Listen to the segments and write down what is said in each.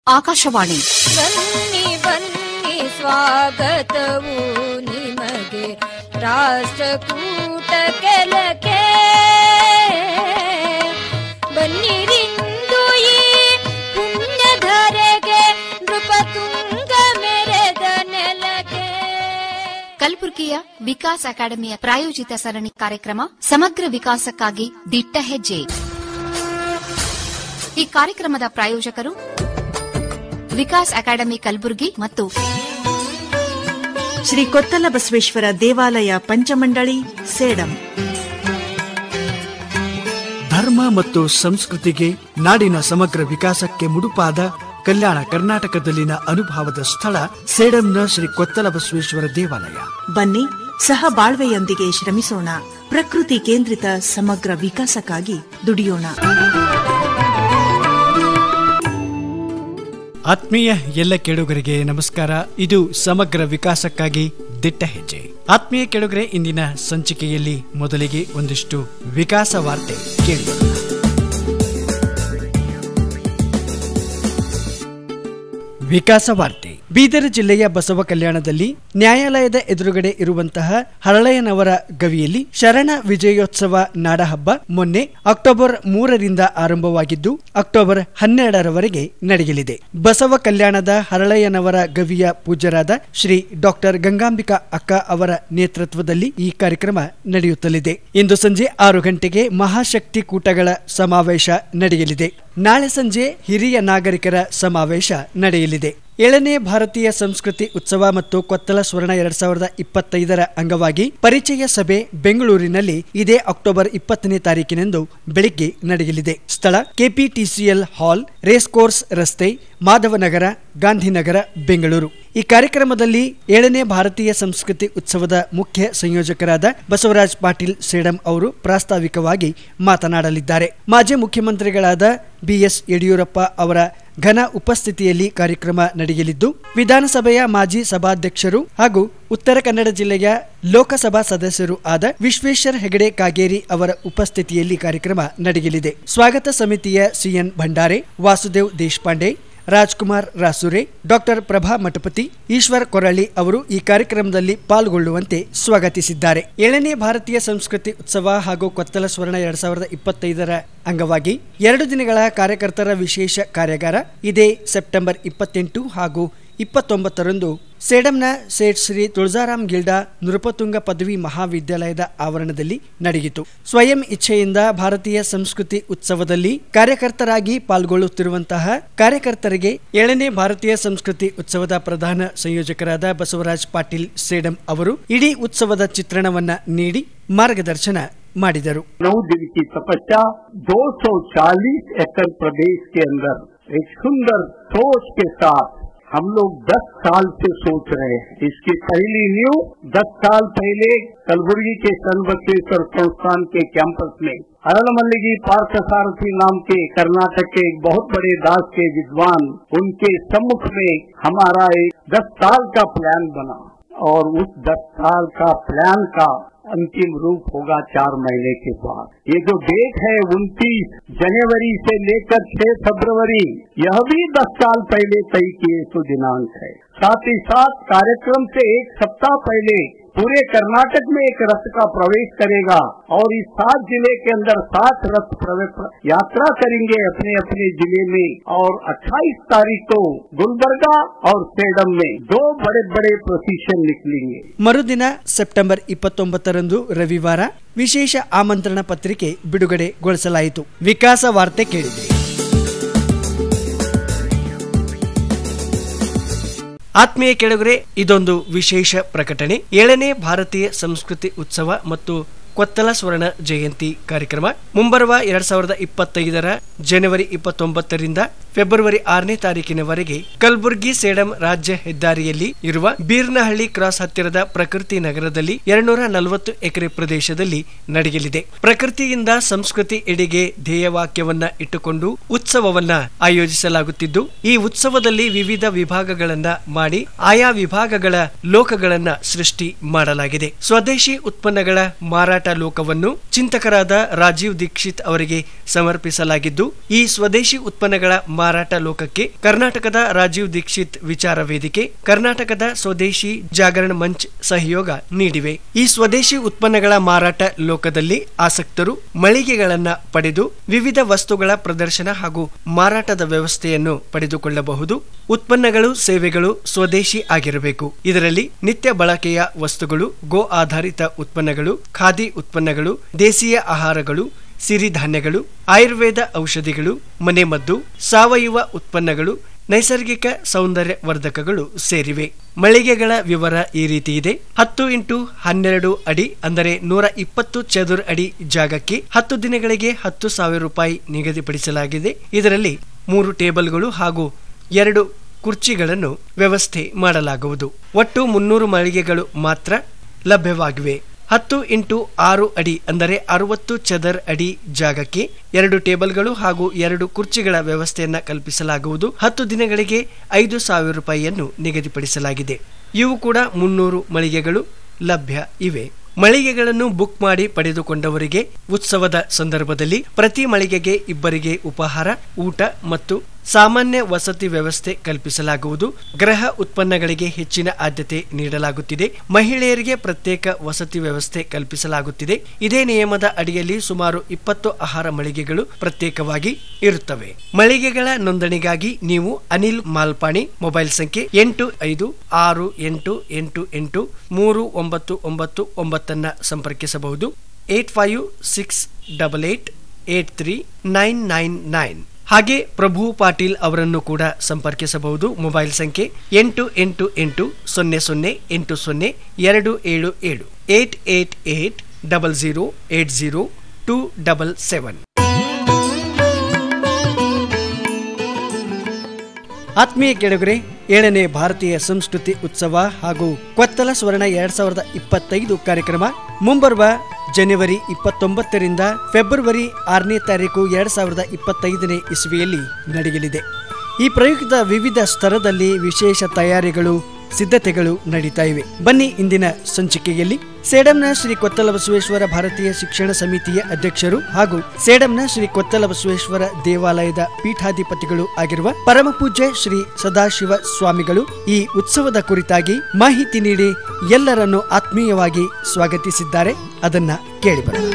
ಆಕಾಶವಾಣಿ. ಬನ್ನಿ ಬನ್ನಿ ಸ್ವಾಗತವು ನಿಮಗೆ ರಾಷ್ಟ್ರಕೂಟ ಕೆಲಕ್ಕೆ ಬನ್ನಿರಿಂದು ಈ ಪುಣ್ಯಧರೆಗೆ ನೃಪತುಂಗ ಮೆರೆದ ನೆಲಕ್ಕೆ. ಕಲಬುರಗಿಯ ವಿಕಾಸ್ ಅಕಾಡೆಮಿಯ ಪ್ರಾಯೋಜಿತ ಸರಣಿ ಕಾರ್ಯಕ್ರಮ ಸಮಗ್ರ ವಿಕಾಸಕ್ಕಾಗಿ ದಿಟ್ಟ ಹೆಜ್ಜೆ. ಈ ಕಾರ್ಯಕ್ರಮದ ಪ್ರಾಯೋಜಕರು ವಿಕಾಸ್ ಅಕಾಡೆಮಿ ಕಲಬುರಗಿ ಮತ್ತು ಶ್ರೀ ಕೊತ್ತಲ ಬಸವೇಶ್ವರ ದೇವಾಲಯ ಪಂಚಮಂಡಳಿ ಸೇಡಂ. ಧರ್ಮ ಮತ್ತು ಸಂಸ್ಕೃತಿಗೆ ನಾಡಿನ ಸಮಗ್ರ ವಿಕಾಸಕ್ಕೆ ಮುಡುಪಾದ ಕಲ್ಯಾಣ ಕರ್ನಾಟಕದಲ್ಲಿನ ಅನುಭವದ ಸ್ಥಳ ಸೇಡಂನ ಶ್ರೀ ಕೊತ್ತಲ ಬಸವೇಶ್ವರ ದೇವಾಲಯ. ಬನ್ನಿ, ಸಹ ಬಾಳ್ವೆಯೊಂದಿಗೆ ಶ್ರಮಿಸೋಣ. ಪ್ರಕೃತಿ ಕೇಂದ್ರಿತ ಸಮಗ್ರ ವಿಕಾಸಕ್ಕಾಗಿ ದುಡಿಯೋಣ. ಆತ್ಮೀಯ ಎಲ್ಲ ಕೇಳುಗರಿಗೆ ನಮಸ್ಕಾರ. ಇದು ಸಮಗ್ರ ವಿಕಾಸಕ್ಕಾಗಿ ದಿಟ್ಟ ಹೆಜ್ಜೆ. ಆತ್ಮೀಯ ಕೇಳುಗರೆ, ಇಂದಿನ ಸಂಚಿಕೆಯಲ್ಲಿ ಮೊದಲಿಗೆ ಒಂದಿಷ್ಟು ವಿಕಾಸ ವಾರ್ತೆ ಕೇಳಿ. ವಿಕಾಸ ವಾರ್ತೆ. ಬೀದರ್ ಜಿಲ್ಲೆಯ ಬಸವ ಕಲ್ಯಾಣದಲ್ಲಿ ನ್ಯಾಯಾಲಯದ ಎದುರುಗಡೆ ಇರುವಂತಹ ಹರಳಯ್ಯನವರ ಗವಿಯಲ್ಲಿ ಶರಣ ವಿಜಯೋತ್ಸವ ನಾಡಹಬ್ಬ ಮೊನ್ನೆ ಅಕ್ಟೋಬರ್ 3ರಿಂದ ಆರಂಭವಾಗಿದ್ದು ಅಕ್ಟೋಬರ್ 12ರವರೆಗೆ ನಡೆಯಲಿದೆ. ಬಸವ ಕಲ್ಯಾಣದ ಹರಳಯ್ಯನವರ ಗವಿಯ ಪೂಜ್ಯರಾದ ಶ್ರೀ ಡಾಕ್ಟರ್ ಗಂಗಾಂಬಿಕಾ ಅಕ್ಕ ಅವರ ನೇತೃತ್ವದಲ್ಲಿ ಈ ಕಾರ್ಯಕ್ರಮ ನಡೆಯುತ್ತಲಿದೆ. ಇಂದು ಸಂಜೆ 6 ಗಂಟೆಗೆ ಮಹಾಶಕ್ತಿ ಕೂಟಗಳ ಸಮಾವೇಶ ನಡೆಯಲಿದೆ. ನಾಳೆ ಸಂಜೆ ಹಿರಿಯ ನಾಗರಿಕರ ಸಮಾವೇಶ ನಡೆಯಲಿದೆ. 7ನೇ ಭಾರತೀಯ ಸಂಸ್ಕೃತಿ ಉತ್ಸವ ಮತ್ತು ಕೊತ್ತಲ ಸ್ವರ್ಣ 2025ರ ಅಂಗವಾಗಿ ಪರಿಚಯ ಸಭೆ ಬೆಂಗಳೂರಿನಲ್ಲಿ ಇದೇ ಅಕ್ಟೋಬರ್ 20ನೇ ತಾರೀಕಿನಂದು ಬೆಳಿಗ್ಗೆ ನಡೆಯಲಿದೆ. ಸ್ಥಳ ಕೆಪಿಟಿಸಿಎಲ್ ಹಾಲ್, ರೇಸ್ ಕೋರ್ಸ್ ರಸ್ತೆ, ಮಾಧವನಗರ, ಗಾಂಧಿನಗರ, ಬೆಂಗಳೂರು. ಈ ಕಾರ್ಯಕ್ರಮದಲ್ಲಿ 7ನೇ ಭಾರತೀಯ ಸಂಸ್ಕೃತಿ ಉತ್ಸವದ ಮುಖ್ಯ ಸಂಯೋಜಕರಾದ ಬಸವರಾಜ್ ಪಾಟೀಲ್ ಸೇಡಂ ಅವರು ಪ್ರಾಸ್ತಾವಿಕವಾಗಿ ಮಾತನಾಡಲಿದ್ದಾರೆ. ಮಾಜಿ ಮುಖ್ಯಮಂತ್ರಿಗಳಾದ ಬಿಎಸ್ ಯಡಿಯೂರಪ್ಪ ಅವರ ಘನ ಉಪಸ್ಥಿತಿಯಲ್ಲಿ ಕಾರ್ಯಕ್ರಮ ನಡೆಯಲಿದ್ದು ವಿಧಾನಸಭೆಯ ಮಾಜಿ ಸಭಾಧ್ಯಕ್ಷರು ಹಾಗೂ ಉತ್ತರ ಕನ್ನಡ ಜಿಲ್ಲೆಯ ಲೋಕಸಭಾ ಸದಸ್ಯರು ಆದ ವಿಶ್ವೇಶ್ವರ ಹೆಗಡೆ ಕಾಗೇರಿ ಅವರ ಉಪಸ್ಥಿತಿಯಲ್ಲಿ ಕಾರ್ಯಕ್ರಮ ನಡೆಯಲಿದೆ. ಸ್ವಾಗತ ಸಮಿತಿಯ ಸಿಎನ್ ಭಂಡಾರೆ, ವಾಸುದೇವ್ ದೇಶಪಾಂಡೆ, ರಾಜ್ಕುಮಾರ್ ರಾಸೂರೆ, ಡಾಕ್ಟರ್ ಪ್ರಭಾ ಮಠಪತಿ, ಈಶ್ವರ್ ಕೊರಳ್ಳಿ ಅವರು ಈ ಕಾರ್ಯಕ್ರಮದಲ್ಲಿ ಪಾಲ್ಗೊಳ್ಳುವಂತೆ ಸ್ವಾಗತಿಸಿದ್ದಾರೆ. 7ನೇ ಭಾರತೀಯ ಸಂಸ್ಕೃತಿ ಉತ್ಸವ ಹಾಗೂ ಕೊತ್ತಲ ಸ್ವರ್ಣ 2025ರ ಅಂಗವಾಗಿ 2 ದಿನಗಳ ಕಾರ್ಯಕರ್ತರ ವಿಶೇಷ ಕಾರ್ಯಾಗಾರ ಇದೇ ಸೆಪ್ಟೆಂಬರ್ 28 ಹಾಗೂ 29ರಂದು ಸೇಡಂನ ಸೇಠ್ ಶ್ರೀ ತುಳಜಾರಾಮ್ ಗಿಲ್ಡಾ ನೃಪತುಂಗ ಪದವಿ ಮಹಾವಿದ್ಯಾಲಯದ ಆವರಣದಲ್ಲಿ ನಡೆಯಿತು. ಸ್ವಯಂ ಇಚ್ಛೆಯಿಂದ ಭಾರತೀಯ ಸಂಸ್ಕೃತಿ ಉತ್ಸವದಲ್ಲಿ ಕಾರ್ಯಕರ್ತರಾಗಿ ಪಾಲ್ಗೊಳ್ಳುತ್ತಿರುವಂತಹ ಕಾರ್ಯಕರ್ತರಿಗೆ 7ನೇ ಭಾರತೀಯ ಸಂಸ್ಕೃತಿ ಉತ್ಸವದ ಪ್ರಧಾನ ಸಂಯೋಜಕರಾದ ಬಸವರಾಜ್ ಪಾಟೀಲ್ ಸೇಡಂ ಅವರು ಇಡೀ ಉತ್ಸವದ ಚಿತ್ರಣವನ್ನ ನೀಡಿ ಮಾರ್ಗದರ್ಶನ ಮಾಡಿದರು. 9 दिन की तपस्या 240 एकड़ प्रदेश के अंदर एक सुंदर सोच के साथ हम लोग 10 साल से सोच रहे हैं. इसकी पहली न्यू 10 साल पहले कलबुर्गी के शरणबसवेश्वर संस्थान के कैंपस में अरलमल्लिगी पार्थसारथी नाम के कर्नाटक के एक बहुत बड़े दास के विद्वान, उनके सम्मुख में हमारा एक 10 साल का प्लान बना और उस 10 साल का प्लान का अंतिम रूप होगा 4 महीने के बाद. ये जो डेट है 29 जनवरी से लेकर 6 फरवरी, यह भी 10 साल पहले तय किए तो दिनांक है. साथ ही साथ कार्यक्रम से 1 सप्ताह पहले पूरे कर्नाटक में एक रथ का प्रवेश करेगा और इस 7 जिले के अंदर 7 रथ यात्रा करेंगे अपने अपने जिले में. और 28 तारीख को गुलबर्गा और सेडम में 2 बड़े बड़े प्रोसेशन निकलेंगे. ಮರುದಿನ ಸೆಪ್ಟೆಂಬರ್ 29ರಂದು ರವಿವಾರ ವಿಶೇಷ ಆಮಂತ್ರಣ ಪತ್ರಿಕೆ ಬಿಡುಗಡೆಗೊಳಿಸಲಾಯಿತು. ವಿಕಾಸ ವಾರ್ತೆ ಕೇಳಿದೆ. ಆತ್ಮೀಯ ಕೇಳುಗರೆ, ಇದೊಂದು ವಿಶೇಷ ಪ್ರಕಟಣೆ. 7ನೇ ಭಾರತೀಯ ಸಂಸ್ಕೃತಿ ಉತ್ಸವ ಮತ್ತು ಕೊತ್ತಲ ಸ್ವರ್ಣ ಜಯಂತಿ ಕಾರ್ಯಕ್ರಮ ಮುಂಬರುವ 2025ರ ಜನವರಿ 29ರಿಂದ ಫೆಬ್ರವರಿ 6ನೇ ತಾರೀಕಿನವರೆಗೆ ಕಲಬುರ್ಗಿ ಸೇಡಂ ರಾಜ್ಯ ಹೆದ್ದಾರಿಯಲ್ಲಿ ಇರುವ ಬೀರ್ನಹಳ್ಳಿ ಕ್ರಾಸ್ ಹತ್ತಿರದ ಪ್ರಕೃತಿ ನಗರದಲ್ಲಿ 240 ಎಕರೆ ಪ್ರದೇಶದಲ್ಲಿ ನಡೆಯಲಿದೆ. ಪ್ರಕೃತಿಯಿಂದ ಸಂಸ್ಕೃತಿ ಎಡೆಗೆ ಧ್ಯೇಯವಾಕ್ಯವನ್ನ ಇಟ್ಟುಕೊಂಡು ಉತ್ಸವವನ್ನ ಆಯೋಜಿಸಲಾಗುತ್ತಿದ್ದು ಈ ಉತ್ಸವದಲ್ಲಿ ವಿವಿಧ ವಿಭಾಗಗಳನ್ನ ಮಾಡಿ ಆಯಾ ವಿಭಾಗಗಳ ಲೋಕಗಳನ್ನ ಸೃಷ್ಟಿ ಮಾಡಲಾಗಿದೆ. ಸ್ವದೇಶಿ ಉತ್ಪನ್ನಗಳ ಮಾರಾಟ ಮಾರಾಟ ಲೋಕವನ್ನು ಚಿಂತಕರಾದ ರಾಜೀವ್ ದೀಕ್ಷಿತ್ ಅವರಿಗೆ ಸಮರ್ಪಿಸಲಾಗಿದ್ದು, ಈ ಸ್ವದೇಶಿ ಉತ್ಪನ್ನಗಳ ಮಾರಾಟ ಲೋಕಕ್ಕೆ ಕರ್ನಾಟಕದ ರಾಜೀವ್ ದೀಕ್ಷಿತ್ ವಿಚಾರ ವೇದಿಕೆ, ಕರ್ನಾಟಕದ ಸ್ವದೇಶಿ ಜಾಗರಣ ಮಂಚ್ ಸಹಯೋಗ ನೀಡಿವೆ. ಈ ಸ್ವದೇಶಿ ಉತ್ಪನ್ನಗಳ ಮಾರಾಟ ಲೋಕದಲ್ಲಿ ಆಸಕ್ತರು ಮಳಿಗೆಗಳನ್ನ ಪಡೆದು ವಿವಿಧ ವಸ್ತುಗಳ ಪ್ರದರ್ಶನ ಹಾಗೂ ಮಾರಾಟದ ವ್ಯವಸ್ಥೆಯನ್ನು ಪಡೆದುಕೊಳ್ಳಬಹುದು. ಉತ್ಪನ್ನಗಳು, ಸೇವೆಗಳು ಸ್ವದೇಶಿ ಆಗಿರಬೇಕು. ಇದರಲ್ಲಿ ನಿತ್ಯ ಬಳಕೆಯ ವಸ್ತುಗಳು, ಗೋ ಆಧಾರಿತ ಉತ್ಪನ್ನಗಳು, ಖಾದಿ ಉತ್ಪನ್ನಗಳು, ದೇಶೀಯ ಆಹಾರಗಳು, ಸಿರಿಧಾನ್ಯಗಳು, ಆಯುರ್ವೇದ ಔಷಧಿಗಳು, ಮನೆಮದ್ದು, ಸಾವಯವ ಉತ್ಪನ್ನಗಳು, ನೈಸರ್ಗಿಕ ಸೌಂದರ್ಯ ವರ್ಧಕಗಳು ಸೇರಿವೆ. ಮಳಿಗೆಗಳ ವಿವರ ಈ ರೀತಿ ಇದೆ. 10x12 ಅಡಿ ಅಂದರೆ 120 ಚದುರ ಅಡಿ ಜಾಗಕ್ಕೆ 10 ದಿನಗಳಿಗೆ 10,000 ರೂಪಾಯಿ ನಿಗದಿಪಡಿಸಲಾಗಿದೆ. ಇದರಲ್ಲಿ 3 ಟೇಬಲ್ಗಳು ಹಾಗೂ 2 ಕುರ್ಚಿಗಳನ್ನು ವ್ಯವಸ್ಥೆ ಮಾಡಲಾಗುವುದು. ಒಟ್ಟು 300 ಮಳಿಗೆಗಳು ಮಾತ್ರ ಲಭ್ಯವಾಗಿವೆ. 10x6 ಅಡಿ ಅಂದರೆ 60 ಚದರ್ ಅಡಿ ಜಾಗಕ್ಕೆ 2 ಟೇಬಲ್ಗಳು ಹಾಗೂ 2 ಕುರ್ಚಿಗಳ ವ್ಯವಸ್ಥೆಯನ್ನ ಕಲ್ಪಿಸಲಾಗುವುದು. 10 ದಿನಗಳಿಗೆ 5,000 ರೂಪಾಯಿಯನ್ನು ನಿಗದಿಪಡಿಸಲಾಗಿದೆ. ಇವು ಕೂಡ 300 ಮಳಿಗೆಗಳು ಲಭ್ಯ ಇವೆ. ಮಳಿಗೆಗಳನ್ನು ಬುಕ್ ಮಾಡಿ ಪಡೆದುಕೊಂಡವರಿಗೆ ಉತ್ಸವದ ಸಂದರ್ಭದಲ್ಲಿ ಪ್ರತಿ ಮಳಿಗೆಗೆ ಇಬ್ಬರಿಗೆ ಉಪಹಾರ, ಊಟ ಮತ್ತು ಸಾಮಾನ್ಯ ವಸತಿ ವ್ಯವಸ್ಥೆ ಕಲ್ಪಿಸಲಾಗುವುದು. ಗೃಹ ಉತ್ಪನ್ನಗಳಿಗೆ ಹೆಚ್ಚಿನ ಆದ್ಯತೆ ನೀಡಲಾಗುತ್ತಿದೆ. ಮಹಿಳೆಯರಿಗೆ ಪ್ರತ್ಯೇಕ ವಸತಿ ವ್ಯವಸ್ಥೆ ಕಲ್ಪಿಸಲಾಗುತ್ತಿದೆ. ಇದೇ ನಿಯಮದ ಅಡಿಯಲ್ಲಿ ಸುಮಾರು 20 ಆಹಾರ ಮಳಿಗೆಗಳು ಪ್ರತ್ಯೇಕವಾಗಿ ಇರುತ್ತವೆ. ಮಳಿಗೆಗಳ ನೋಂದಣಿಗಾಗಿ ನೀವು ಅನಿಲ್ ಮಾಲ್ಪಾಣಿ ಮೊಬೈಲ್ ಸಂಖ್ಯೆ 8568883999 ಸಂಪರ್ಕಿಸಬಹುದು. 8568883999. ಹಾಗೆ ಪ್ರಭು ಪಾಟೀಲ್ ಅವರನ್ನು ಕೂಡ ಸಂಪರ್ಕಿಸಬಹುದು. ಮೊಬೈಲ್ ಸಂಖ್ಯೆ 8880080277 88800800277. ಆತ್ಮೀಯ ಕೆಳಗರೆ, 7ನೇ ಭಾರತೀಯ ಸಂಸ್ಕೃತಿ ಉತ್ಸವ ಹಾಗೂ ಕೊತ್ತಲ ಸ್ವರ್ಣ 2025 ಕಾರ್ಯಕ್ರಮ ಮುಂಬರುವ ಜನವರಿ 29ರಿಂದ ಫೆಬ್ರವರಿ 6ನೇ ತಾರೀಕು 2025ನೇ ಇಸ್ವಿಯಲ್ಲಿ ನಡೆಯಲಿದೆ. ಈ ಪ್ರಯುಕ್ತ ವಿವಿಧ ಸ್ತರದಲ್ಲಿ ವಿಶೇಷ ತಯಾರಿಗಳು, ಸಿದ್ಧತೆಗಳು ನಡೀತಾ ಇವೆ. ಬನ್ನಿ, ಇಂದಿನ ಸಂಚಿಕೆಯಲ್ಲಿ ಸೇಡಂನ ಶ್ರೀ ಕೊತ್ತಲ ಬಸವೇಶ್ವರ ಭಾರತೀಯ ಶಿಕ್ಷಣ ಸಮಿತಿಯ ಅಧ್ಯಕ್ಷರು ಹಾಗೂ ಸೇಡಂನ ಶ್ರೀ ಕೊತ್ತಲ ಬಸವೇಶ್ವರ ದೇವಾಲಯದ ಪೀಠಾಧಿಪತಿಗಳು ಆಗಿರುವ ಪರಮಪೂಜ್ಯ ಶ್ರೀ ಸದಾಶಿವ ಸ್ವಾಮಿಗಳು ಈ ಉತ್ಸವದ ಕುರಿತಾಗಿ ಮಾಹಿತಿ ನೀಡಿ ಎಲ್ಲರನ್ನು ಆತ್ಮೀಯವಾಗಿ ಸ್ವಾಗತಿಸಿದ್ದಾರೆ. ಅದನ್ನ ಕೇಳಿಬರೋಣ.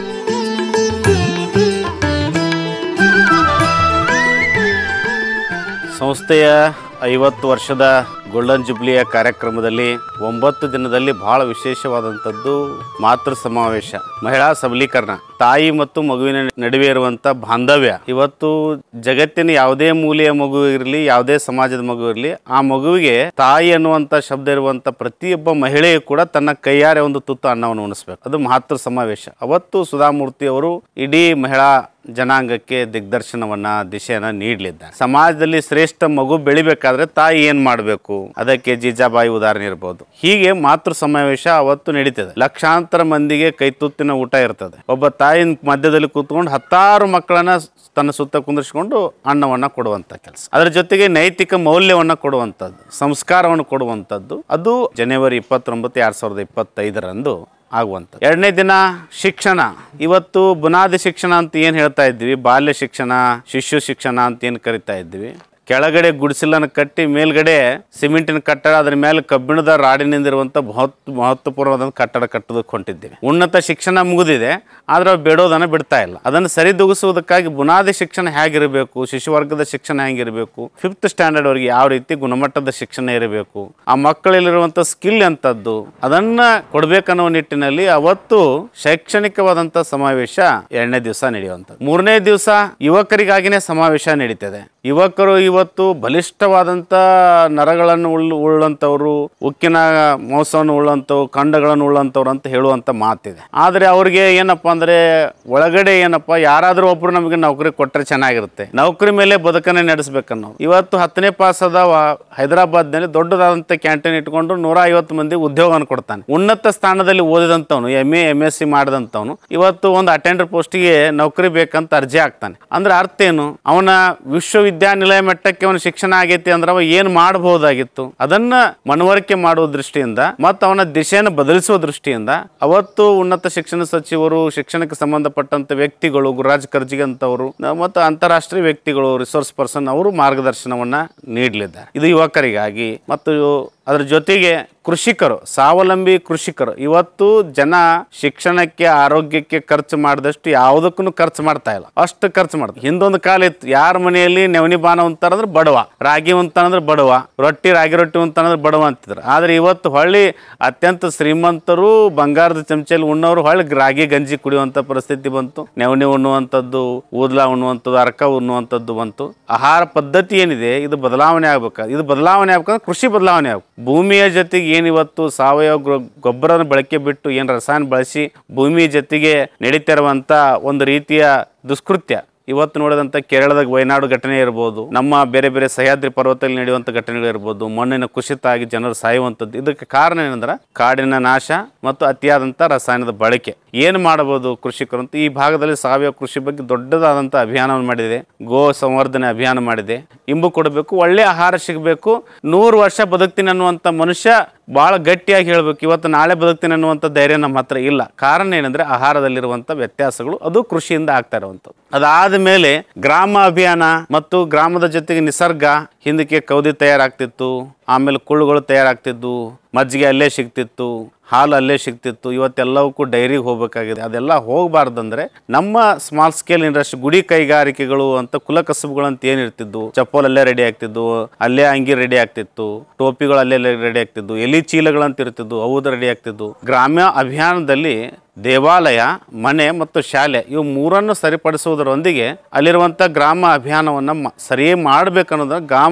ಸಂಸ್ಥೆಯ 50 ವರ್ಷದ ಗೋಲ್ಡನ್ ಜುಬ್ಲಿಯ ಕಾರ್ಯಕ್ರಮದಲ್ಲಿ 9 ದಿನದಲ್ಲಿ ಬಹಳ ವಿಶೇಷವಾದಂಥದ್ದು ಮಾತೃ ಸಮಾವೇಶ, ಮಹಿಳಾ ಸಬಲೀಕರಣ, ತಾಯಿ ಮತ್ತು ಮಗುವಿನ ನಡುವೆ ಇರುವಂಥ ಬಾಂಧವ್ಯ. ಇವತ್ತು ಜಗತ್ತಿನ ಯಾವುದೇ ಮೂಲೆಯ ಮಗು ಇರಲಿ, ಯಾವುದೇ ಸಮಾಜದ ಮಗು ಇರಲಿ, ಆ ಮಗುವಿಗೆ ತಾಯಿ ಅನ್ನುವಂಥ ಶಬ್ದ ಇರುವಂಥ ಪ್ರತಿಯೊಬ್ಬ ಮಹಿಳೆಯು ಕೂಡ ತನ್ನ ಕೈಯಾರೆ ಒಂದು ತುತ್ತು ಅನ್ನವನ್ನು ಉಣಿಸ್ಬೇಕು. ಅದು ಮಾತೃ ಸಮಾವೇಶ. ಅವತ್ತು ಸುಧಾಮೂರ್ತಿ ಅವರು ಇಡೀ ಮಹಿಳಾ ಜನಾಂಗಕ್ಕೆ ದಿಗ್ದರ್ಶನವನ್ನ, ದಿಶೆಯನ್ನ ನೀಡಲಿದ್ದಾರೆ. ಸಮಾಜದಲ್ಲಿ ಶ್ರೇಷ್ಠ ಮಗು ಬೆಳಿಬೇಕಾದ್ರೆ ತಾಯಿ ಏನ್ ಮಾಡಬೇಕು, ಅದಕ್ಕೆ ಜೀಜಾಬಾಯಿ ಉದಾಹರಣೆ ಇರಬಹುದು. ಹೀಗೆ ಮಾತೃ ಸಮಾವೇಶ ಅವತ್ತು ನಡೀತದೆ. ಲಕ್ಷಾಂತರ ಮಂದಿಗೆ ಕೈತುತ್ತಿನ ಊಟ ಇರ್ತದೆ. ಒಬ್ಬ ತಾಯಿ ಮಧ್ಯದಲ್ಲಿ ಕೂತ್ಕೊಂಡು 10 ಮಕ್ಕಳನ್ನ ತನ್ನ ಸುತ್ತ ಕುಂದಿರಿಸಿಕೊಂಡು ಅನ್ನವನ್ನ ಕೊಡುವಂತ ಕೆಲಸ, ಅದರ ಜೊತೆಗೆ ನೈತಿಕ ಮೌಲ್ಯವನ್ನ ಕೊಡುವಂಥದ್ದು, ಸಂಸ್ಕಾರವನ್ನು ಕೊಡುವಂಥದ್ದು. ಅದು ಜನವರಿ 29, 2025ರಂದು ಆಗುವಂಥದ್ದು. 2ನೇ ದಿನ ಶಿಕ್ಷಣ. ಇವತ್ತು ಬುನಾದಿ ಶಿಕ್ಷಣ ಅಂತ ಏನು ಹೇಳ್ತಾ ಇದ್ವಿ, ಬಾಲ್ಯ ಶಿಕ್ಷಣ, ಶಿಶು ಶಿಕ್ಷಣ ಅಂತ ಏನು ಕರಿತಾ ಇದ್ವಿ. ಕೆಳಗಡೆ ಗುಡಿಸಲನ್ನು ಕಟ್ಟಿ ಮೇಲ್ಗಡೆ ಸಿಮೆಂಟಿನ ಕಟ್ಟಡ, ಅದರ ಮೇಲೆ ಕಬ್ಬಿಣದ ರಾಡಿನಿಂದಿರುವಂಥ ಮಹತ್ವಪೂರ್ಣವಾದ ಕಟ್ಟಡ ಕಟ್ಟೋದಕ್ಕೆ ಹೊಂಟಿದ್ದೀವಿ. ಉನ್ನತ ಶಿಕ್ಷಣ ಮುಗಿದಿದೆ, ಆದರೆ ಅವ್ರು ಬೇಡೋದನ್ನು ಬಿಡ್ತಾ ಇಲ್ಲ. ಅದನ್ನು ಸರಿದೂಗಿಸುವುದಕ್ಕಾಗಿ ಬುನಾದಿ ಶಿಕ್ಷಣ ಹೇಗಿರಬೇಕು, ಶಿಶುವರ್ಗದ ಶಿಕ್ಷಣ ಹೇಗಿರಬೇಕು, 5th ಸ್ಟ್ಯಾಂಡರ್ಡ್ ವರೆಗೆ ಯಾವ ರೀತಿ ಗುಣಮಟ್ಟದ ಶಿಕ್ಷಣ ಇರಬೇಕು, ಆ ಮಕ್ಕಳಲ್ಲಿರುವಂಥ ಸ್ಕಿಲ್ ಎಂಥದ್ದು, ಅದನ್ನ ಕೊಡ್ಬೇಕನ್ನೋ ನಿಟ್ಟಿನಲ್ಲಿ ಅವತ್ತು ಶೈಕ್ಷಣಿಕವಾದಂಥ ಸಮಾವೇಶ 2ನೇ ದಿವಸ ನಡೆಯುವಂಥದ್ದು. 3ನೇ ದಿವಸ ಯುವಕರಿಗಾಗಿನೇ ಸಮಾವೇಶ ನಡೀತದೆ. ಯುವಕರು ಇವತ್ತು ಬಲಿಷ್ಠವಾದಂಥ ನರಗಳನ್ನು ಉಳ್ಳಂಥವ್ರು, ಉಕ್ಕಿನ ಮೋಸವನ್ನು ಉಳ್ಳಂಥವ್ರು, ಖಂಡಗಳನ್ನು ಉಳ್ಳಂಥವ್ರು ಅಂತ ಹೇಳುವಂಥ ಮಾತಿದೆ. ಆದರೆ ಅವ್ರಿಗೆ ಏನಪ್ಪ ಅಂದರೆ ಒಳಗಡೆ ಏನಪ್ಪ, ಯಾರಾದರೂ ಒಬ್ಬರು ನಮಗೆ ನೌಕರಿ ಕೊಟ್ಟರೆ ಚೆನ್ನಾಗಿರುತ್ತೆ, ನೌಕರಿ ಮೇಲೆ ಬದುಕನ್ನೇ ನಡೆಸಬೇಕನ್ನೋ. ಇವತ್ತು 10ನೇ ಪಾಸ್ ಆದ ಹೈದರಾಬಾದ್ನಲ್ಲಿ ದೊಡ್ಡದಾದಂಥ ಕ್ಯಾಂಟೀನ್ ಇಟ್ಕೊಂಡು 150 ಮಂದಿ ಉದ್ಯೋಗವನ್ನು ಕೊಡ್ತಾನೆ. ಉನ್ನತ ಸ್ಥಾನದಲ್ಲಿ ಓದಿದಂಥವನು, MA MSc ಮಾಡಿದಂಥವನು ಇವತ್ತು ಒಂದು ಅಟೆಂಡರ್ ಪೋಸ್ಟಿಗೆ ನೌಕರಿ ಬೇಕಂತ ಅರ್ಜಿ ಹಾಕ್ತಾನೆ. ಅಂದ್ರೆ ಅರ್ಥ ಏನು, ಅವನ ವಿಶ್ವವಿದ್ಯಾಲಯ ವಿಶ್ವವಿದ್ಯಾನಿಲಯ ಮಟ್ಟಕ್ಕೆ ಅವನ ಶಿಕ್ಷಣ ಆಗೈತಿ ಅಂದ್ರೆ ಅವ ಏನ್ ಮಾಡಬಹುದಾಗಿತ್ತು, ಅದನ್ನ ಮನವರಿಕೆ ಮಾಡುವ ದೃಷ್ಟಿಯಿಂದ ಮತ್ತು ಅವನ ದಿಶೆಯನ್ನು ಬದಲಿಸುವ ದೃಷ್ಟಿಯಿಂದ ಅವತ್ತು ಉನ್ನತ ಶಿಕ್ಷಣ ಸಚಿವರು, ಶಿಕ್ಷಣಕ್ಕೆ ಸಂಬಂಧಪಟ್ಟಂತ ವ್ಯಕ್ತಿಗಳು, ಗುರುರಾಜ್ ಕರ್ಜಿಗೆ ಅಂತವರು ಮತ್ತು ಅಂತಾರಾಷ್ಟ್ರೀಯ ವ್ಯಕ್ತಿಗಳು, ರಿಸೋರ್ಸ್ ಪರ್ಸನ್ ಅವರು ಮಾರ್ಗದರ್ಶನವನ್ನ ನೀಡಲಿದ್ದಾರೆ. ಇದು ಯುವಕರಿಗಾಗಿ ಮತ್ತು ಅದರ ಜೊತೆಗೆ ಕೃಷಿಕರು, ಸ್ವಾವಲಂಬಿ ಕೃಷಿಕರು. ಇವತ್ತು ಜನ ಶಿಕ್ಷಣಕ್ಕೆ, ಆರೋಗ್ಯಕ್ಕೆ ಖರ್ಚು ಮಾಡಿದಷ್ಟು ಯಾವುದಕ್ಕೂ ಖರ್ಚು ಮಾಡ್ತಾ ಇಲ್ಲ, ಅಷ್ಟು ಖರ್ಚು ಮಾಡ್ತಾರೆ. ಹಿಂದೊಂದು ಕಾಲ ಇತ್ತು, ಯಾರ ಮನೆಯಲ್ಲಿ ನೆವನಿ ಬಾನ ಅಂತಾರಂದ್ರೆ ಬಡವ, ರಾಗಿ ಅಂತಂದ್ರೆ ಬಡವ, ರಾಗಿ ರೊಟ್ಟಿ ಅಂತಂದ್ರೆ ಬಡವ ಅಂತಿದ್ರು. ಆದ್ರೆ ಇವತ್ತು ಹೊಳ್ಳಿ ಅತ್ಯಂತ ಶ್ರೀಮಂತರು, ಬಂಗಾರದ ಚಮಚಲ್ಲಿ ಉಣ್ಣವರು ಹೊಳ್ಳಿ ರಾಗಿ ಗಂಜಿ ಕುಡಿಯುವಂತ ಪರಿಸ್ಥಿತಿ ಬಂತು. ನೆವನಿ ಉಣ್ಣುವಂಥದ್ದು, ಊದ್ಲಾ ಉಣ್ಣುವಂಥದ್ದು, ಅರ್ಕ ಉಣ್ಣುವಂಥದ್ದು ಬಂತು. ಆಹಾರ ಪದ್ಧತಿ ಏನಿದೆ ಇದು ಬದಲಾವಣೆ ಆಗ್ಬೇಕು. ಇದು ಬದಲಾವಣೆ ಆಗ್ಬೇಕಂದ್ರೆ ಕೃಷಿ ಬದಲಾವಣೆ ಆಗ್ಬೇಕು. ಭೂಮಿಯ ಜೊತೆಗೆ ಏನಿವತ್ತು ಸಾವಯವ ಗೊಬ್ಬರನ ಬಳಕೆ ಬಿಟ್ಟು ಏನು ರಸಾಯನ ಬಳಸಿ ಭೂಮಿ ಜೊತೆಗೆ ನಡೀತಿರುವಂತ ಒಂದು ರೀತಿಯ ದುಷ್ಕೃತ್ಯ, ಇವತ್ತು ನೋಡಿದಂಥ ಕೇರಳದಾಗ ವಯನಾಡು ಘಟನೆ ಇರ್ಬೋದು, ನಮ್ಮ ಬೇರೆ ಬೇರೆ ಸಹ್ಯಾದ್ರಿ ಪರ್ವತದಲ್ಲಿ ನಡೆಯುವಂಥ ಘಟನೆಗಳು ಇರ್ಬೋದು, ಮಣ್ಣಿನ ಕುಸಿತ ಆಗಿ ಜನರು ಸಾಯುವಂಥದ್ದು. ಇದಕ್ಕೆ ಕಾರಣ ಏನಂದ್ರೆ ಕಾಡಿನ ನಾಶ ಮತ್ತು ಅತಿಯಾದಂಥ ರಸಾಯನದ ಬಳಕೆ. ಏನು ಮಾಡಬಹುದು ಕೃಷಿಕರು ಅಂತ ಈ ಭಾಗದಲ್ಲಿ ಸಾವಯವ ಕೃಷಿ ಬಗ್ಗೆ ದೊಡ್ಡದಾದಂಥ ಅಭಿಯಾನವನ್ನು ಮಾಡಿದೆ. ಗೋ ಸಂವರ್ಧನೆ ಅಭಿಯಾನ ಮಾಡಿದೆ. ಇಂಬು ಕೊಡಬೇಕು, ಒಳ್ಳೆ ಆಹಾರ ಸಿಗಬೇಕು, 100 ವರ್ಷ ಬದುಕ್ತೀನಿ ಅನ್ನುವಂಥ ಮನುಷ್ಯ ಭಾಳ ಗಟ್ಟಿಯಾಗಿ ಹೇಳ್ಬೇಕು. ಇವತ್ತು ನಾಳೆ ಬದುಕ್ತೀನಿ ಅನ್ನುವಂಥ ಧೈರ್ಯ ನಮ್ಮ ಹತ್ರ ಇಲ್ಲ. ಕಾರಣ ಏನಂದ್ರೆ ಆಹಾರದಲ್ಲಿರುವಂಥ ವ್ಯತ್ಯಾಸಗಳು, ಅದು ಕೃಷಿಯಿಂದ ಆಗ್ತಾ ಇರುವಂಥದ್ದು. ಅದಾದ ಮೇಲೆ ಗ್ರಾಮ ಅಭಿಯಾನ ಮತ್ತು ಗ್ರಾಮದ ಜೊತೆಗೆ ನಿಸರ್ಗ. ಹಿಂದಕ್ಕೆ ಕೌದಿ ತಯಾರಾಗ್ತಿತ್ತು, ಆಮೇಲೆ ಕುಳ್ಳುಗಳು ತಯಾರಾಗ್ತಿದ್ವು, ಮಜ್ಜಿಗೆ ಅಲ್ಲೇ ಸಿಗ್ತಿತ್ತು, ಹಾಲು ಅಲ್ಲೇ ಸಿಗ್ತಿತ್ತು. ಇವತ್ತೆಲ್ಲವಕ್ಕೂ ಡೈರಿಗೆ ಹೋಗ್ಬೇಕಾಗಿದೆ. ಅದೆಲ್ಲ ಹೋಗಬಾರ್ದಂದ್ರೆ ನಮ್ಮ ಸ್ಮಾಲ್ ಸ್ಕೇಲ್ ಇಂಡಸ್ಟ್ರಿ, ಗುಡಿ ಕೈಗಾರಿಕೆಗಳು ಅಂತ ಕುಲ ಕಸಬುಗಳು ಅಂತ ಏನಿರ್ತಿದ್ವು, ಚಪ್ಪಲ್ ಅಲ್ಲೇ ರೆಡಿ ಆಗ್ತಿದ್ವು, ಅಲ್ಲೇ ಅಂಗಿ ರೆಡಿ ಆಗ್ತಿತ್ತು, ಟೋಪಿಗಳು ಅಲ್ಲೇ ರೆಡಿ ಆಗ್ತಿದ್ವು, ಎಲಿ ಚೀಲಗಳಂತ ಇರ್ತಿದ್ವು, ಅವು ರೆಡಿ ಆಗ್ತಿದ್ವು. ಗ್ರಾಮ್ಯ ಅಭಿಯಾನದಲ್ಲಿ ದೇವಾಲಯ, ಮನೆ ಮತ್ತು ಶಾಲೆ ಇವು ಮೂರನ್ನು ಸರಿಪಡಿಸುವುದರೊಂದಿಗೆ ಅಲ್ಲಿರುವಂಥ ಗ್ರಾಮ ಅಭಿಯಾನವನ್ನು ಸರಿ ಮಾಡಬೇಕನ್ನೋದನ್ನ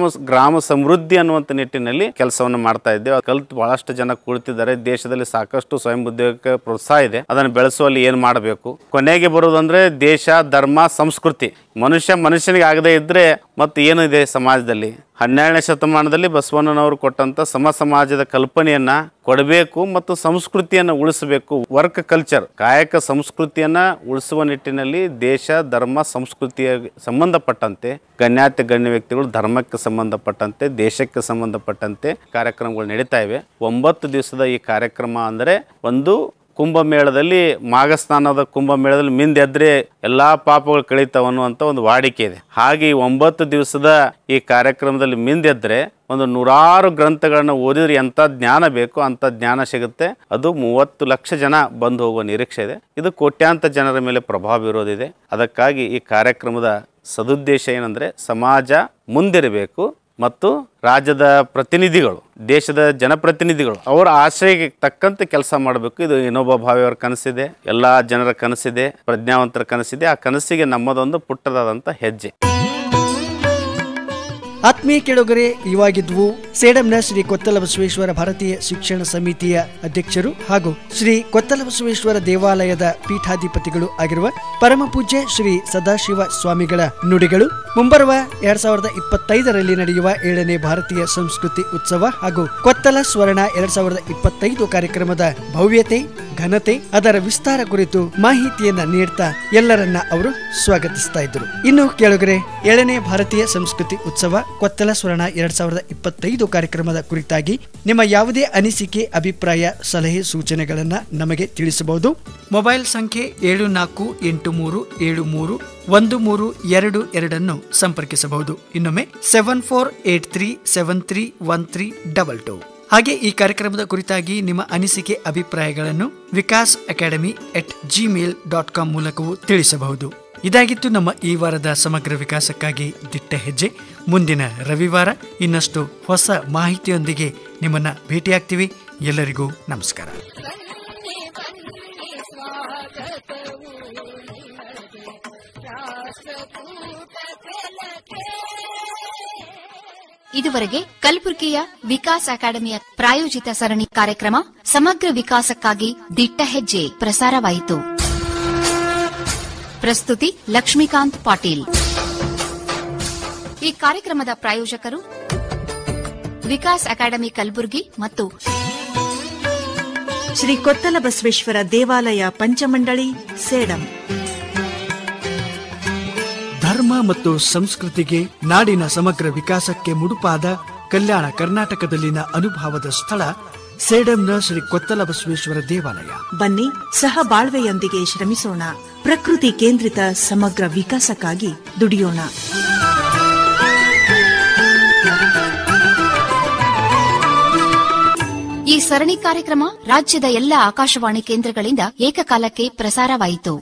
ಗ್ರಾಮ ಸಮೃದ್ಧಿ ಅನ್ನುವಂಥ ನಿಟ್ಟಿನಲ್ಲಿ ಕೆಲಸವನ್ನು ಮಾಡ್ತಾ ಇದ್ದೇವೆ. ಕಲಿತು ಬಹಳಷ್ಟು ಜನ ಕುಳಿತಿದ್ದಾರೆ. ದೇಶದಲ್ಲಿ ಸಾಕಷ್ಟು ಸ್ವಯಂ ಉದ್ಯೋಗಕ್ಕೆ ಪ್ರೋತ್ಸಾಹ ಇದೆ. ಅದನ್ನು ಬೆಳೆಸುವಲ್ಲಿ ಏನು ಮಾಡಬೇಕು? ಕೊನೆಗೆ ಬರುವುದಂದ್ರೆ ದೇಶ, ಧರ್ಮ, ಸಂಸ್ಕೃತಿ. ಮನುಷ್ಯನಿಗೆ ಆಗದೇ ಇದ್ರೆ ಮತ್ತು ಏನಿದೆ ಸಮಾಜದಲ್ಲಿ? 12ನೇ ಶತಮಾನದಲ್ಲಿ ಬಸವಣ್ಣನವರು ಕೊಟ್ಟಂತ ಸಮಾಜದ ಕಲ್ಪನೆಯನ್ನ ಕೊಡಬೇಕು ಮತ್ತು ಸಂಸ್ಕೃತಿಯನ್ನು ಉಳಿಸಬೇಕು. ವರ್ಕ್ ಕಲ್ಚರ್, ಕಾಯಕ ಸಂಸ್ಕೃತಿಯನ್ನ ಉಳಿಸುವ ನಿಟ್ಟಿನಲ್ಲಿ ದೇಶ, ಧರ್ಮ, ಸಂಸ್ಕೃತಿಯ ಸಂಬಂಧಪಟ್ಟಂತೆ ಗಣ್ಯ ವ್ಯಕ್ತಿಗಳು ಧರ್ಮಕ್ಕೆ ಸಂಬಂಧಪಟ್ಟಂತೆ, ದೇಶಕ್ಕೆ ಸಂಬಂಧಪಟ್ಟಂತೆ ಕಾರ್ಯಕ್ರಮಗಳು ನಡೀತಾ ಇವೆ. 9 ದಿವಸದ ಈ ಕಾರ್ಯಕ್ರಮ ಅಂದರೆ ಒಂದು ಕುಂಭಮೇಳದಲ್ಲಿ, ಮಾಘಸ್ನಾನದ ಕುಂಭಮೇಳದಲ್ಲಿ ಮಿಂದೆದ್ರೆ ಎಲ್ಲಾ ಪಾಪಗಳು ಕಳೀತಾವ ಅನ್ನುವಂಥ ಒಂದು ವಾಡಿಕೆ ಇದೆ. ಹಾಗೆ 9 ದಿವಸದ ಈ ಕಾರ್ಯಕ್ರಮದಲ್ಲಿ ಮಿಂದೆದ್ರೆ ಒಂದು 100 ಗ್ರಂಥಗಳನ್ನು ಓದಿದ್ರೆ ಎಂಥ ಜ್ಞಾನ ಬೇಕು ಅಂಥ ಜ್ಞಾನ ಸಿಗುತ್ತೆ. ಅದು 30 ಲಕ್ಷ ಜನ ಬಂದು ಹೋಗುವ ನಿರೀಕ್ಷೆ ಇದೆ. ಇದು ಕೋಟ್ಯಾಂತರ ಜನರ ಮೇಲೆ ಪ್ರಭಾವ ಬೀರೋದಿದೆ. ಅದಕ್ಕಾಗಿ ಈ ಕಾರ್ಯಕ್ರಮದ ಸದುದ್ದೇಶ ಏನಂದ್ರೆ ಸಮಾಜ ಮುಂದಿರಬೇಕು ಮತ್ತು ರಾಜ್ಯದ ಪ್ರತಿನಿಧಿಗಳು, ದೇಶದ ಜನಪ್ರತಿನಿಧಿಗಳು ಅವರ ಆಶಯಕ್ಕೆ ತಕ್ಕಂತೆ ಕೆಲಸ ಮಾಡಬೇಕು. ಇದು ವಿನೋಬಾ ಭಾವೆಯವರ ಕನಸಿದೆ, ಎಲ್ಲ ಜನರ ಕನಸಿದೆ, ಪ್ರಜ್ಞಾವಂತರ ಕನಸಿದೆ. ಆ ಕನಸಿಗೆ ನಮ್ಮದೊಂದು ಪುಟ್ಟದಾದಂಥ ಹೆಜ್ಜೆ. ಆತ್ಮೀಯ ಕೇಳುಗರೆ, ಇವಾಗಿದ್ವು ಸೇಡಂನ ಶ್ರೀ ಕೊತ್ತಲ ಬಸವೇಶ್ವರ ಭಾರತೀಯ ಶಿಕ್ಷಣ ಸಮಿತಿಯ ಅಧ್ಯಕ್ಷರು ಹಾಗೂ ಶ್ರೀ ಕೊತ್ತಲ ಬಸವೇಶ್ವರ ದೇವಾಲಯದ ಪೀಠಾಧಿಪತಿಗಳು ಆಗಿರುವ ಪರಮ ಪೂಜ್ಯ ಶ್ರೀ ಸದಾಶಿವ ಸ್ವಾಮಿಗಳ ನುಡಿಗಳು. ಮುಂಬರುವ 2025ರಲ್ಲಿ ನಡೆಯುವ 7ನೇ ಭಾರತೀಯ ಸಂಸ್ಕೃತಿ ಉತ್ಸವ ಹಾಗೂ ಕೊತ್ತಲ ಸ್ವರ್ಣ 2025 ಕಾರ್ಯಕ್ರಮದ ಭವ್ಯತೆ, ಘನತೆ, ಅದರ ವಿಸ್ತಾರ ಕುರಿತು ಮಾಹಿತಿಯನ್ನ ನೀಡ್ತಾ ಎಲ್ಲರನ್ನ ಅವರು ಸ್ವಾಗತಿಸ್ತಾ ಇದ್ರು. ಇನ್ನು ಕೇಳುಗರೆ, 7ನೇ ಭಾರತೀಯ ಸಂಸ್ಕೃತಿ ಉತ್ಸವ ಕೊತ್ತಲ ಸ್ವರ್ಣ 2025 ಕಾರ್ಯಕ್ರಮದ ಕುರಿತಾಗಿ ನಿಮ್ಮ ಯಾವುದೇ ಅನಿಸಿಕೆ, ಅಭಿಪ್ರಾಯ, ಸಲಹೆ, ಸೂಚನೆಗಳನ್ನ ನಮಗೆ ತಿಳಿಸಬಹುದು. ಮೊಬೈಲ್ ಸಂಖ್ಯೆ 7483731322 ಸಂಪರ್ಕಿಸಬಹುದು. ಇನ್ನೊಮ್ಮೆ 7483731322. ಹಾಗೆ ಈ ಕಾರ್ಯಕ್ರಮದ ಕುರಿತಾಗಿ ನಿಮ್ಮ ಅನಿಸಿಕೆ, ಅಭಿಪ್ರಾಯಗಳನ್ನು vikas@gmail.com ಮೂಲಕವೂ ತಿಳಿಸಬಹುದು. ಇದಾಗಿತ್ತು ನಮ್ಮ ಈ ವಾರದ ಸಮಗ್ರ ವಿಕಾಸಕ್ಕಾಗಿ ದಿಟ್ಟ ಹೆಜ್ಜೆ. ಮುಂದಿನ ರವಿವಾರ ಇನ್ನಷ್ಟು ಹೊಸ ಮಾಹಿತಿಯೊಂದಿಗೆ ನಿಮ್ಮನ್ನ ಭೇಟಿಯಾಗ್ತೀವಿ. ಎಲ್ಲರಿಗೂ ನಮಸ್ಕಾರ. ಇದುವರೆಗೆ ಕಲಬುರಗಿಯ ವಿಕಾಸ್ ಅಕಾಡೆಮಿಯ ಪ್ರಾಯೋಜಿತ ಸರಣಿ ಕಾರ್ಯಕ್ರಮ ಸಮಗ್ರ ವಿಕಾಸಕ್ಕಾಗಿ ದಿಟ್ಟ ಹೆಜ್ಜೆ ಪ್ರಸಾರವಾಯಿತು. ಪ್ರಸ್ತುತಿ ಲಕ್ಷ್ಮೀಕಾಂತ್ ಪಾಟೀಲ್. ಈ ಕಾರ್ಯಕ್ರಮದ ಪ್ರಾಯೋಜಕರು ವಿಕಾಸ್ ಅಕಾಡೆಮಿ ಕಲಬುರಗಿ ಮತ್ತು ಶ್ರೀ ಕೊತ್ತಲ ಬಸವೇಶ್ವರ ದೇವಾಲಯ ಪಂಚಮಂಡಳಿ ಸೇಡಂ. ಧರ್ಮ ಧರ್ಮ ಮತ್ತು ಸಂಸ್ಕೃತಿಗೆ, ನಾಡಿನ ಸಮಗ್ರ ವಿಕಾಸಕ್ಕೆ ಮುಡುಪಾದ ಕಲ್ಯಾಣ ಕರ್ನಾಟಕದಲ್ಲಿನ ಅನುಭವದ ಸ್ಥಳ ಸೇಡಂನ ಶ್ರೀ ಕೊತ್ತಲ ಬಸವೇಶ್ವರ ದೇವಾಲಯ. ಬನ್ನಿ, ಸಹಬಾಳ್ವೆಯೊಂದಿಗೆ ಶ್ರಮಿಸೋಣ. ಪ್ರಕೃತಿ ಕೇಂದ್ರಿತ ಸಮಗ್ರ ವಿಕಾಸಕ್ಕಾಗಿ ದುಡಿಯೋಣ. ಈ ಸರಣಿ ಕಾರ್ಯಕ್ರಮ ರಾಜ್ಯದ ಎಲ್ಲ ಆಕಾಶವಾಣಿ ಕೇಂದ್ರಗಳಿಂದ ಏಕಕಾಲಕ್ಕೆ ಪ್ರಸಾರವಾಯಿತು.